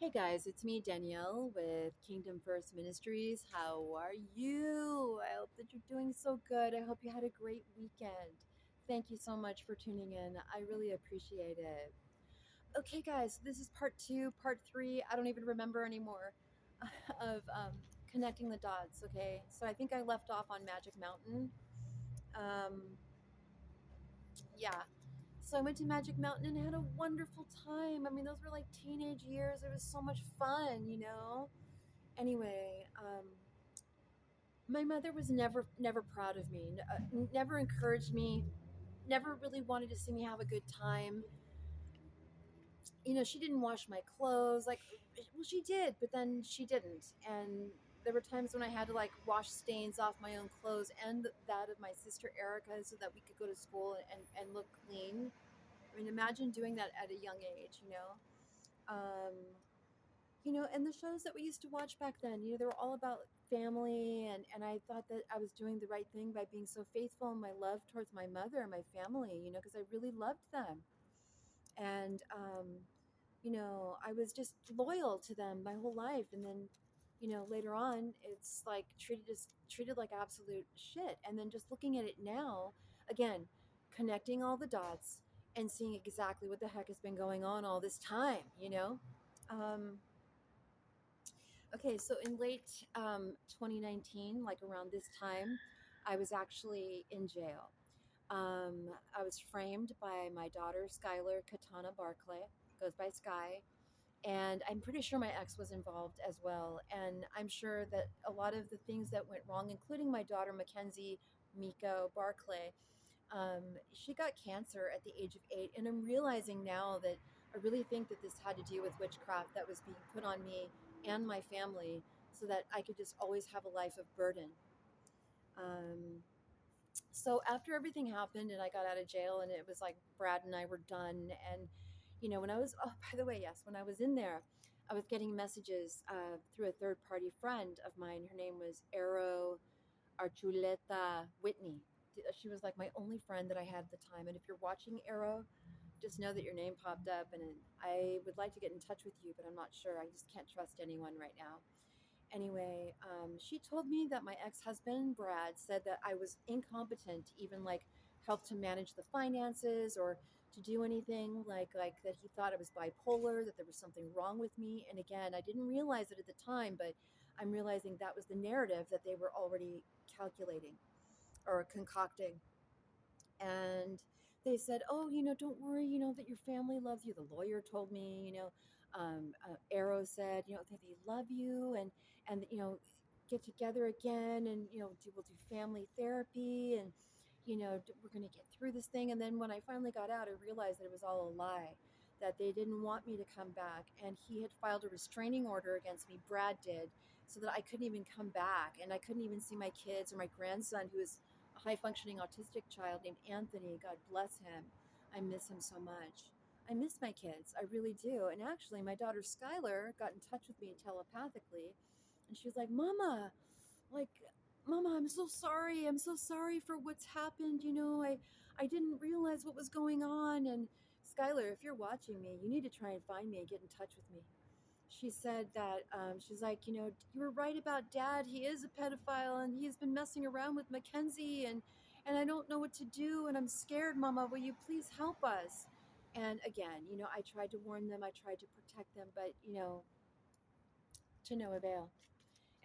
Hey guys, it's me, Danielle, with Kingdom First Ministries. How are you? I hope that you're doing so good. I hope you had a great weekend. Thank you so much for tuning in. I really appreciate it. Okay, guys, this is part two, part three. I don't even remember anymore of connecting the dots. Okay, so I think I left off on Magic Mountain. Um, yeah, so I went to Magic Mountain and had a wonderful time. I mean, those were like teenage years. It was so much fun. Anyway, my mother was never proud of me, never encouraged me, never really wanted to see me have a good time. She didn't wash my clothes. Like, well, she did, but then she didn't. And there were times when I had to like wash stains off my own clothes and that of my sister Erica so that we could go to school and look clean. I mean, imagine doing that at a young age. Um, and the shows that we used to watch back then, they were all about family, and I thought that I was doing the right thing by being so faithful in my love towards my mother and my family, because I really loved them. And I was just loyal to them my whole life. And then, later on, it's like treated like absolute shit. And then just looking at it now, again, connecting all the dots and seeing exactly what the heck has been going on all this time. Um, Okay, so in late 2019, like around this time, I was actually in jail. I was framed by my daughter, Skylar Katana Barclay, goes by Sky, and I'm pretty sure my ex was involved as well. And I'm sure that a lot of the things that went wrong, including my daughter, Mackenzie Miko Barclay, she got cancer at the age of 8. And I'm realizing now that I really think that this had to do with witchcraft that was being put on me and my family so that I could just always have a life of burden. Um, so after everything happened and I got out of jail and it was like Brad and I were done. And, when I was, oh, by the way, yes, when I was in there, I was getting messages through a third party friend of mine. Her name was Arrow Archuleta Whitney. She was like my only friend that I had at the time. And if you're watching Arrow, just know that your name popped up, and I would like to get in touch with you, but I'm not sure. I just can't trust anyone right now. Anyway, she told me that my ex-husband Brad said that I was incompetent to even like help to manage the finances or to do anything, like that he thought I was bipolar, that there was something wrong with me. And again, I didn't realize it at the time, but I'm realizing that was the narrative that they were already calculating or concocting. And they said, "Oh, don't worry, that your family loves you." The lawyer told me, Arrow said, that they love you, and get together again, and we'll do family therapy, and we're going to get through this thing. And then when I finally got out, I realized that it was all a lie, that they didn't want me to come back, and he had filed a restraining order against me. Brad did, so that I couldn't even come back, and I couldn't even see my kids or my grandson, who is a high functioning autistic child named Anthony. God bless him. I miss him so much. I miss my kids. I really do. And actually, my daughter Skylar got in touch with me telepathically, and she was like, like, Mama, I'm so sorry. I'm so sorry for what's happened. I didn't realize what was going on. And Skylar, if you're watching me, you need to try and find me and get in touch with me. She said that she's like, you were right about Dad. He is a pedophile, and he's been messing around with Mackenzie, and I don't know what to do, and I'm scared. Mama, will you please help us? And again, I tried to warn them, I tried to protect them, but to no avail.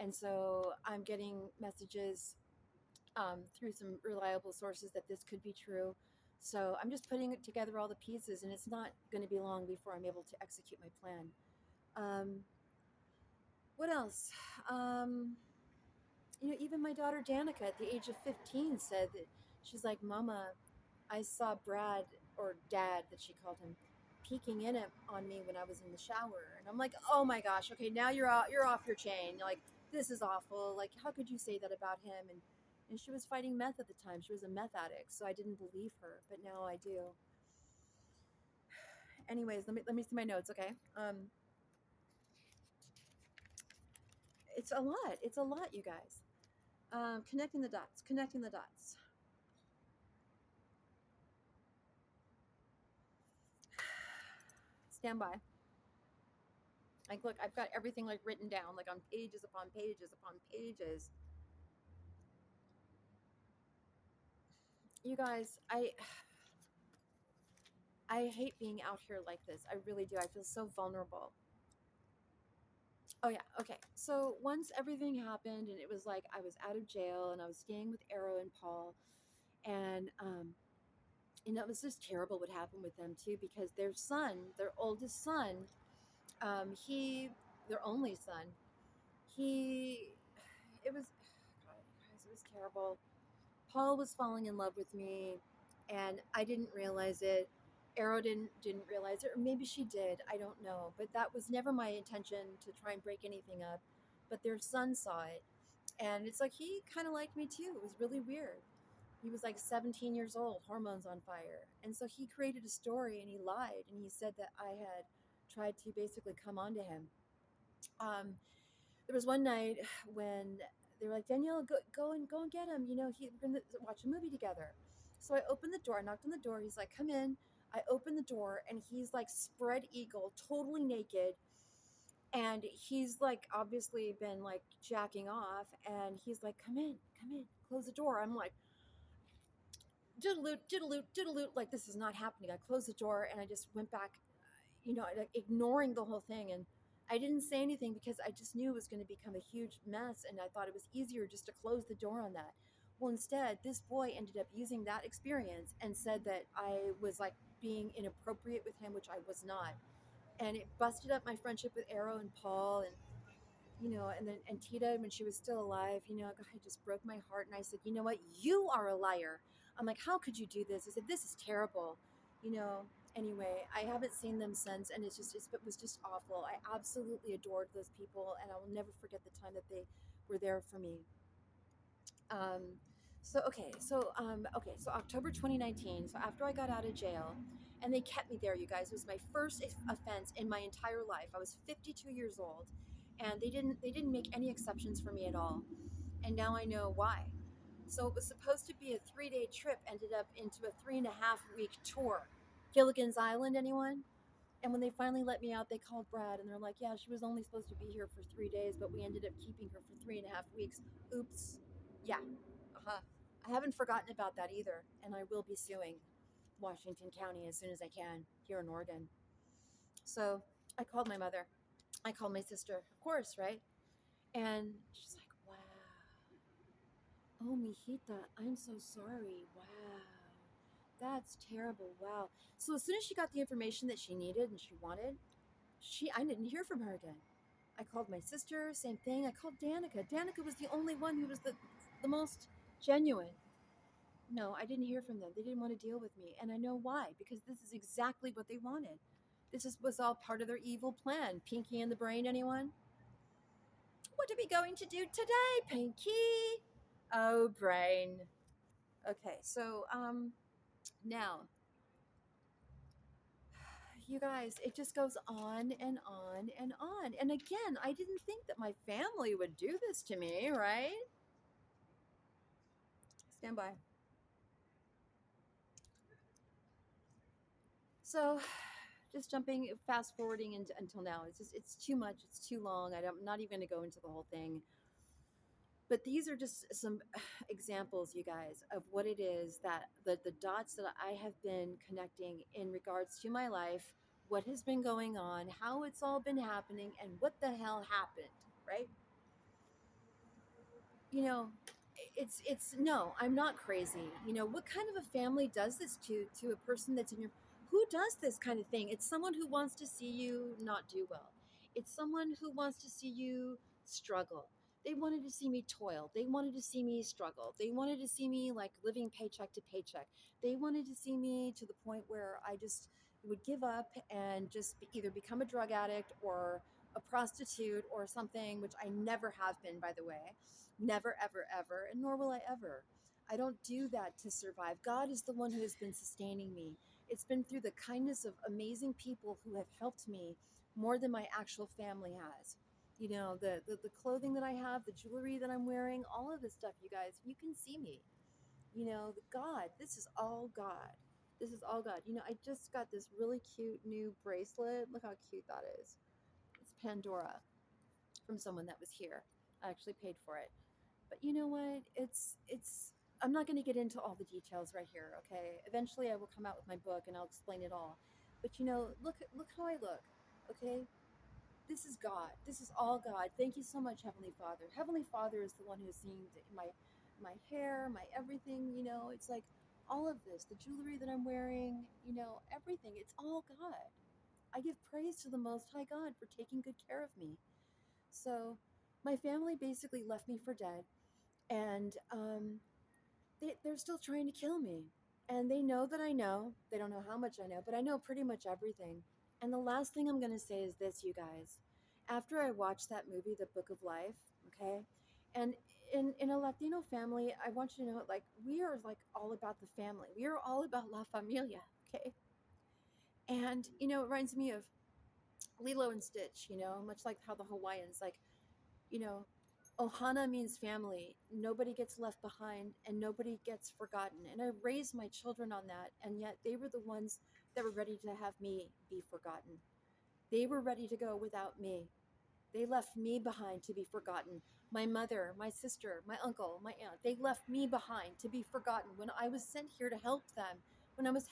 And so I'm getting messages through some reliable sources that this could be true. So I'm just putting together all the pieces, and it's not going to be long before I'm able to execute my plan. Um, what else? Um, even my daughter Danica at the age of 15 said that she's like, Mama, I saw Brad, or Dad that she called him, peeking on me when I was in the shower. And I'm like, oh my gosh, okay, now you're off your chain. Like, this is awful. Like, how could you say that about him? And she was fighting meth at the time. She was a meth addict, so I didn't believe her, but now I do. Anyways, let me see my notes, okay? It's a lot. It's a lot, you guys. Connecting the dots, connecting the dots. Stand by. Like, look, I've got everything like written down, like on pages upon pages upon pages. You guys, I hate being out here like this. I really do. I feel so vulnerable. Oh yeah, okay. So once everything happened and it was like I was out of jail and I was staying with Arrow and Paul, and it was just terrible what happened with them too, because their son, their oldest son, he, their only son, he, it was, God, guys, it was terrible. Paul was falling in love with me, and I didn't realize it. Arrow didn't realize it, or maybe she did. I don't know, but that was never my intention to try and break anything up. But their son saw it, and it's like he kind of liked me too. It was really weird. He was like 17 years old, hormones on fire, and so he created a story and he lied and he said that I had tried to basically come onto him. Um, there was one night when they were like, Danielle, go and get him. We're gonna watch a movie together. So I opened the door, I knocked on the door. He's like, come in. I opened the door and he's like spread eagle, totally naked. And he's like obviously been like jacking off. And he's like, come in, close the door. I'm like, diddle-loot, diddle-loot, diddle-loot. Like, this is not happening. I closed the door and I just went back, like ignoring the whole thing. And I didn't say anything because I just knew it was going to become a huge mess. And I thought it was easier just to close the door on that. Well, instead, this boy ended up using that experience and said that I was like being inappropriate with him, which I was not. And it busted up my friendship with Arrow and Paul. And and then and Tita, when she was still alive, I just broke my heart. And I said, you know what? You are a liar. I'm like, how could you do this? I said, this is terrible. You know, anyway, I haven't seen them since. And it was just awful. I absolutely adored those people. And I will never forget the time that they were there for me. Um, so October 2019. So after I got out of jail, and they kept me there, you guys. It was my first offense in my entire life. I was 52 years old, and they didn't make any exceptions for me at all. And now I know why. So it was supposed to be a 3-day trip, ended up into a 3.5 week tour. Gilligan's Island, anyone? And when they finally let me out, they called Brad and they're like, yeah, she was only supposed to be here for 3 days, but we ended up keeping her for 3.5 weeks. Oops. Yeah. Uh-huh. I haven't forgotten about that either. And I will be suing Washington County as soon as I can here in Oregon. So I called my mother. I called my sister, of course, right? And she's like, wow. Oh, mijita, I'm so sorry. Wow. That's terrible. Wow. So as soon as she got the information that she needed and she wanted, I didn't hear from her again. I called my sister, same thing. I called Danica. Danica was the only one who was the most genuine. No, I didn't hear from them. They didn't want to deal with me. And I know why, because this is exactly what they wanted. Was all part of their evil plan. Pinky in the brain, anyone? What are we going to do today, Pinky? Oh, brain. Okay, so now you guys, it just goes on and on and on. And again, I didn't think that my family would do this to me, right? Stand by. So, just jumping, fast forwarding until now. It's too much. It's too long. I'm not even going to go into the whole thing. But these are just some examples, you guys, of what it is that the dots that I have been connecting in regards to my life, what has been going on, how it's all been happening, and what the hell happened, right? you know it's no, I'm not crazy. What kind of a family does this to a person that's in your who does this kind of thing? It's someone who wants to see you not do well. It's someone who wants to see you struggle. They wanted to see me toil. They wanted to see me struggle. They wanted to see me like living paycheck to paycheck. They wanted to see me to the point where I just would give up and just either become a drug addict or a prostitute or something, which I never have been, by the way. Never, ever, ever, and nor will I ever. I don't do that to survive. God is the one who has been sustaining me. It's been through the kindness of amazing people who have helped me more than my actual family has. The clothing that I have, the jewelry that I'm wearing, all of this stuff, you guys, you can see me. God, this is all God. This is all God. I just got this really cute new bracelet. Look how cute that is. Pandora from someone that was here. I actually paid for it. But you know what? It's I'm not going to get into all the details right here, okay? Eventually I will come out with my book and I'll explain it all. But look how I look, okay? This is God. This is all God. Thank you so much, Heavenly Father. Heavenly Father is the one who's seeing my hair, my everything, it's like all of this, the jewelry that I'm wearing, everything. It's all God. I give praise to the Most High God for taking good care of me. So, my family basically left me for dead, and they're still trying to kill me. And they know that I know. They don't know how much I know, but I know pretty much everything. And the last thing I'm going to say is this, you guys. After I watched that movie, The Book of Life, okay? And in a Latino family, I want you to know, like, we are like all about the family. We are all about La Familia, okay? And, it reminds me of Lilo and Stitch, much like how the Hawaiians, like, you know, Ohana means family. Nobody gets left behind and nobody gets forgotten. And I raised my children on that. And yet they were the ones that were ready to have me be forgotten. They were ready to go without me. They left me behind to be forgotten. My mother, my sister, my uncle, my aunt, they left me behind to be forgotten when I was sent here to help them, when I was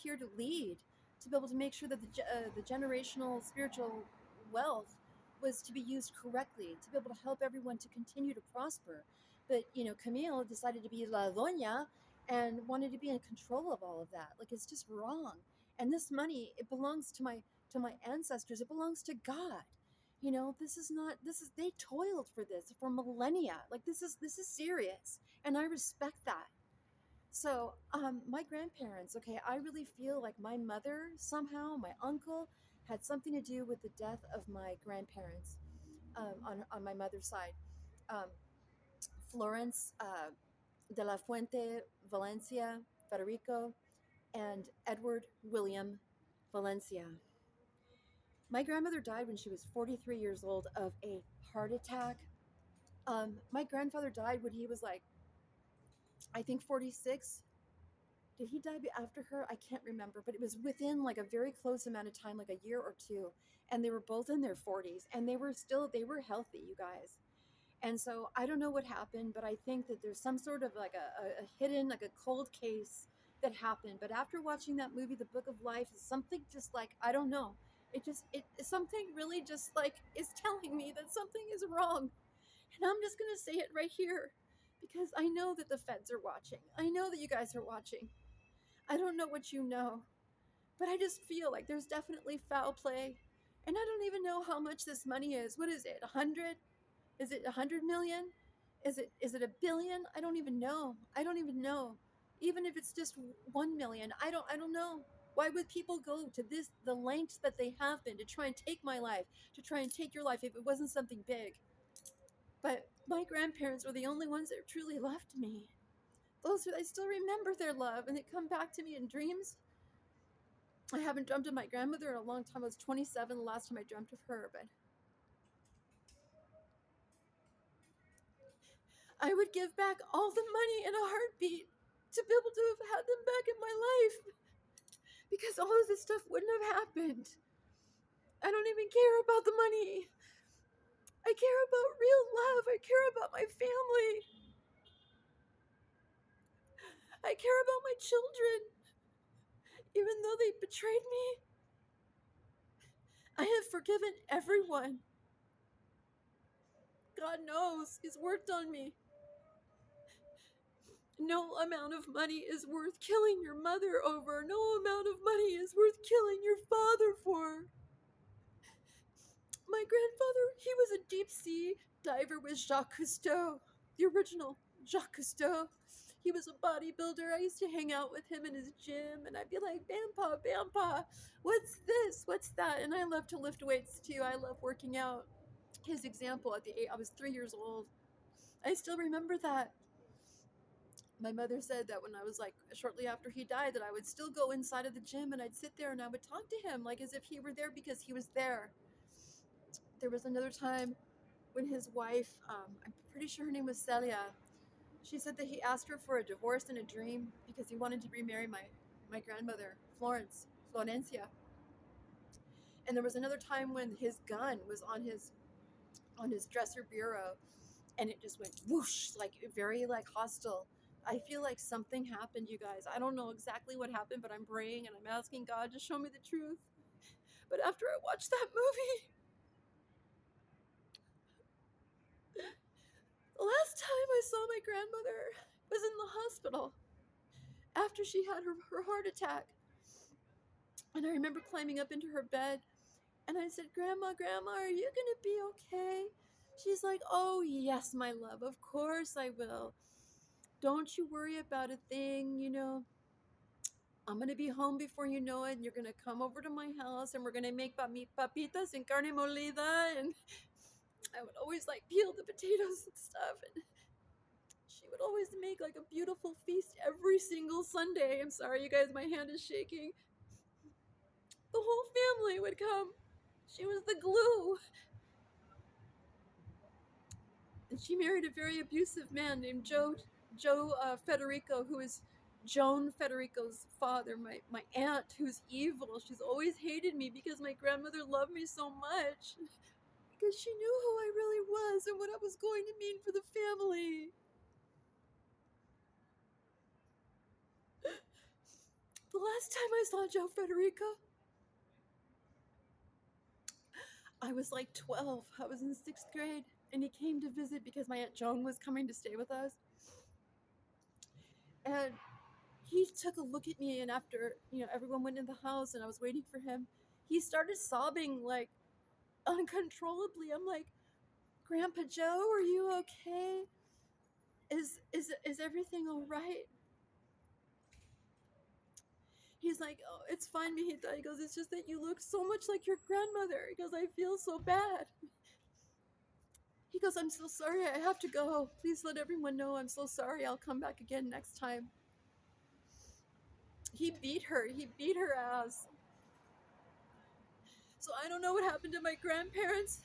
here to lead, to be able to make sure that the generational spiritual wealth was to be used correctly, to be able to help everyone to continue to prosper. But, Camille decided to be La Doña and wanted to be in control of all of that. Like, it's just wrong. And this money, it belongs to my ancestors. It belongs to God. This is not, this is, they toiled for this for millennia. Like, this is serious, and I respect that. So my grandparents, okay, I really feel like my mother, somehow my uncle, had something to do with the death of my grandparents, on my mother's side. um, Florence, de la Fuente Valencia Federico, and Edward William Valencia. My grandmother died when she was 43 years old of a heart attack. My grandfather died when he was like, I think 46. Did he die after her? I can't remember, but it was within like a very close amount of time, like a year or two. And they were both in their 40s and they were healthy, you guys. And so I don't know what happened, but I think that there's some sort of like a hidden, like a cold case that happened. But after watching that movie, The Book of Life, is something just like, I don't know. It something really just like is telling me that something is wrong. And I'm just going to say it right here because I know that the feds are watching. I know that you guys are watching. I don't know what you know, but I just feel like there's definitely foul play. And I don't even know how much this money is. What is it? 100? Is it 100 million? Is it a billion? I don't even know. I don't even know. Even if it's just 1 million, I don't know. Why would people go to the lengths that they have been to try and take my life, to try and take your life if it wasn't something big? But my grandparents were the only ones that truly loved me. Those who I still remember their love and they come back to me in dreams. I haven't dreamt of my grandmother in a long time. I was 27 the last time I dreamt of her, but I would give back all the money in a heartbeat to be able to have had them back in my life because all of this stuff wouldn't have happened. I don't even care about the money. I care about real love. I care about my family. I care about my children. Even though they betrayed me, I have forgiven everyone. God knows He's worked on me. No amount of money is worth killing your mother over. No amount of money is worth killing your father for. My grandfather, he was a deep sea diver with Jacques Cousteau, the original Jacques Cousteau. He was a bodybuilder. I used to hang out with him in his gym, and I'd be like, Bampa, Bampa, what's this? What's that? And I love to lift weights too. I love working out. His example I was 3 years old. I still remember that. My mother said that when I was like shortly after he died, that I would still go inside of the gym and I'd sit there and I would talk to him like as if he were there because he was there. There was another time when his wife, I'm pretty sure her name was Celia, she said that he asked her for a divorce in a dream because he wanted to remarry my grandmother, Florencia. And there was another time when his gun was on his dresser bureau, and it just went whoosh, like very like hostile. I feel like something happened, you guys. I don't know exactly what happened, but I'm praying and I'm asking God to show me the truth. But after I watched that movie, the last time I saw my grandmother was in the hospital after she had her heart attack. And I remember climbing up into her bed and I said, Grandma, Grandma, are you going to be okay? She's like, oh, yes, my love. Of course I will. Don't you worry about a thing. I'm going to be home before you know it. And you're going to come over to my house and we're going to make papitas and carne molida. And I would always like peel the potatoes and stuff. And she would always make like a beautiful feast every single Sunday. I'm sorry, you guys, my hand is shaking. The whole family would come. She was the glue. And she married a very abusive man named Joe Federico, who is Joan Federico's father, my aunt, who's evil. She's always hated me because my grandmother loved me so much. Because she knew who I really was and what I was going to mean for the family. The last time I saw Joe Federico, I was like 12. I was in 6th grade, and he came to visit because my Aunt Joan was coming to stay with us. And he took a look at me, and after, everyone went in the house and I was waiting for him, he started sobbing like uncontrollably. I'm like, Grandpa Joe, are you okay? Is everything all right? He's like, oh, it's fine, mijita. He goes, it's just that you look so much like your grandmother. He goes, I feel so bad. He goes, I'm so sorry, I have to go. Please let everyone know I'm so sorry. I'll come back again next time. He beat her. He beat her ass. So I don't know what happened to my grandparents,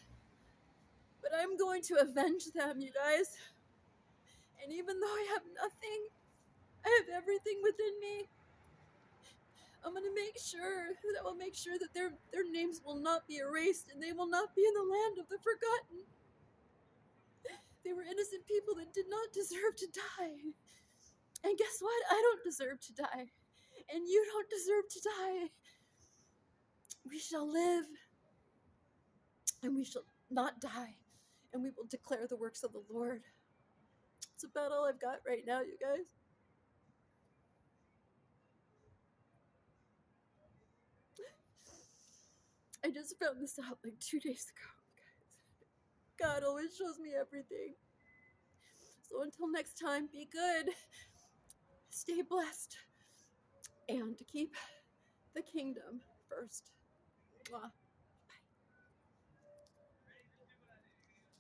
but I'm going to avenge them, you guys. And even though I have nothing, I have everything within me. I'm going to make sure that I will make sure that their names will not be erased and they will not be in the land of the forgotten. They were innocent people that did not deserve to die. And guess what? I don't deserve to die. And you don't deserve to die. We shall live and we shall not die. And we will declare the works of the Lord. It's about all I've got right now, you guys. I just found this out like 2 days ago, guys. God always shows me everything. So until next time, be good, stay blessed, and keep the kingdom first. Mwah.